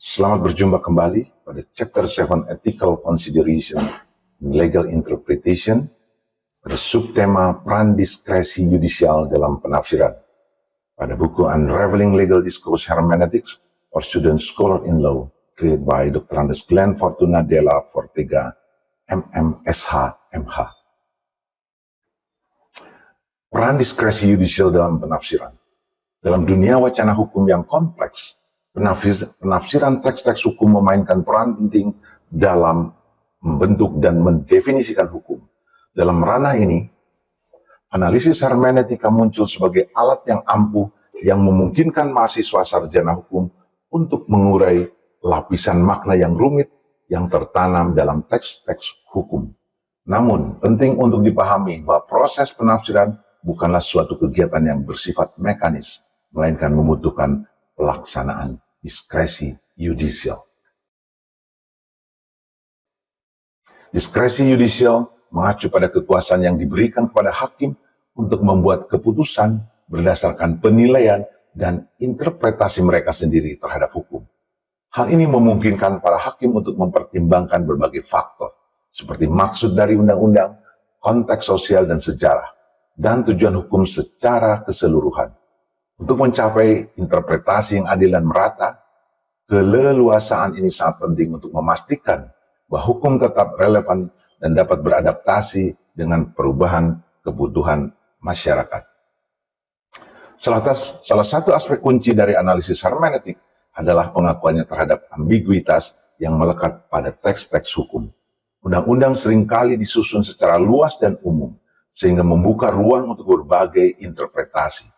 Selamat berjumpa kembali pada Chapter 7 Ethical Consideration in Legal Interpretation pada subtema peran diskresi yudisial dalam penafsiran pada buku Unraveling Legal Discourse Hermeneutics for Student Scholar in Law created by Dr. Andes Glenn Fortuna Della Fortega, MMSH, MH. Peran diskresi yudisial dalam penafsiran. Dalam dunia wacana hukum yang kompleks, penafsiran teks-teks hukum memainkan peran penting dalam membentuk dan mendefinisikan hukum. Dalam ranah ini, analisis hermeneutika muncul sebagai alat yang ampuh yang memungkinkan mahasiswa sarjana hukum untuk mengurai lapisan makna yang rumit yang tertanam dalam teks-teks hukum. Namun, penting untuk dipahami bahwa proses penafsiran bukanlah suatu kegiatan yang bersifat mekanis, melainkan membutuhkan pelaksanaan diskresi yudisial. Diskresi yudisial mengacu pada kekuasaan yang diberikan kepada hakim untuk membuat keputusan berdasarkan penilaian dan interpretasi mereka sendiri terhadap hukum. Hal ini memungkinkan para hakim untuk mempertimbangkan berbagai faktor, seperti maksud dari undang-undang, konteks sosial dan sejarah, dan tujuan hukum secara keseluruhan. Untuk mencapai interpretasi yang adil dan merata, keleluasaan ini sangat penting untuk memastikan bahwa hukum tetap relevan dan dapat beradaptasi dengan perubahan kebutuhan masyarakat. Salah satu aspek kunci dari analisis hermeneutik adalah pengakuannya terhadap ambiguitas yang melekat pada teks-teks hukum. Undang-undang seringkali disusun secara luas dan umum, sehingga membuka ruang untuk berbagai interpretasi.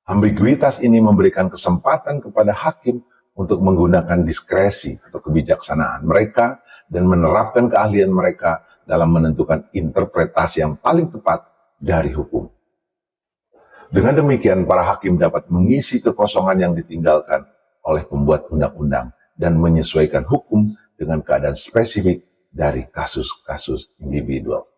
Ambiguitas ini memberikan kesempatan kepada hakim untuk menggunakan diskresi atau kebijaksanaan mereka dan menerapkan keahlian mereka dalam menentukan interpretasi yang paling tepat dari hukum. Dengan demikian, para hakim dapat mengisi kekosongan yang ditinggalkan oleh pembuat undang-undang dan menyesuaikan hukum dengan keadaan spesifik dari kasus-kasus individual.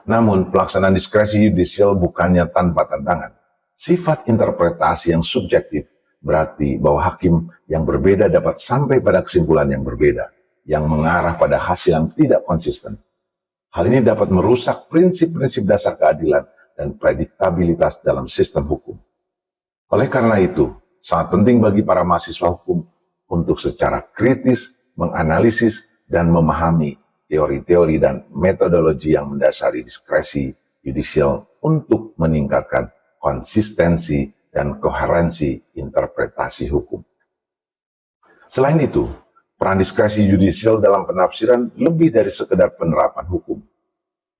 Namun, pelaksanaan diskresi yudisial bukannya tanpa tantangan. Sifat interpretasi yang subjektif berarti bahwa hakim yang berbeda dapat sampai pada kesimpulan yang berbeda, yang mengarah pada hasil yang tidak konsisten. Hal ini dapat merusak prinsip-prinsip dasar keadilan dan prediktabilitas dalam sistem hukum. Oleh karena itu, sangat penting bagi para mahasiswa hukum untuk secara kritis menganalisis dan memahami teori-teori dan metodologi yang mendasari diskresi yudisial untuk meningkatkan konsistensi dan koherensi interpretasi hukum. Selain itu, peran diskresi yudisial dalam penafsiran lebih dari sekedar penerapan hukum.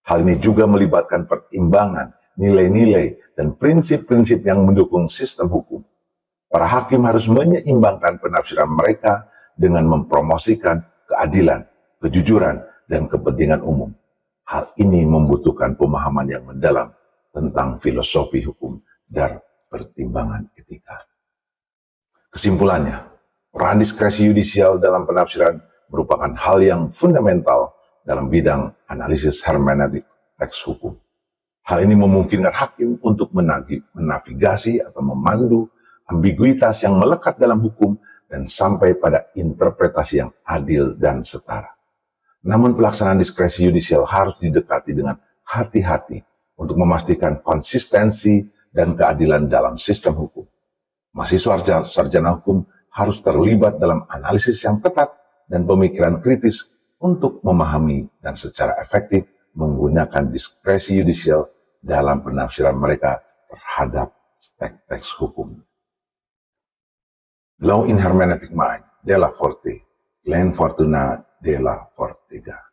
Hal ini juga melibatkan pertimbangan, nilai-nilai, dan prinsip-prinsip yang mendukung sistem hukum. Para hakim harus menyeimbangkan penafsiran mereka dengan mempromosikan keadilan, kejujuran, dan kepentingan umum. Hal ini membutuhkan pemahaman yang mendalam tentang filosofi hukum dan pertimbangan etika. Kesimpulannya, peran diskresi yudisial dalam penafsiran merupakan hal yang fundamental dalam bidang analisis hermeneutik teks hukum. Hal ini memungkinkan hakim untuk menavigasi atau memandu ambiguitas yang melekat dalam hukum dan sampai pada interpretasi yang adil dan setara. Namun pelaksanaan diskresi yudisial harus didekati dengan hati-hati untuk memastikan konsistensi dan keadilan dalam sistem hukum. Mahasiswa sarjana hukum harus terlibat dalam analisis yang ketat dan pemikiran kritis untuk memahami dan secara efektif menggunakan diskresi yudisial dalam penafsiran mereka terhadap teks hukum. Law in Hermeneutic Mind, Della Forte, Glenn Fortuna Della Fortega.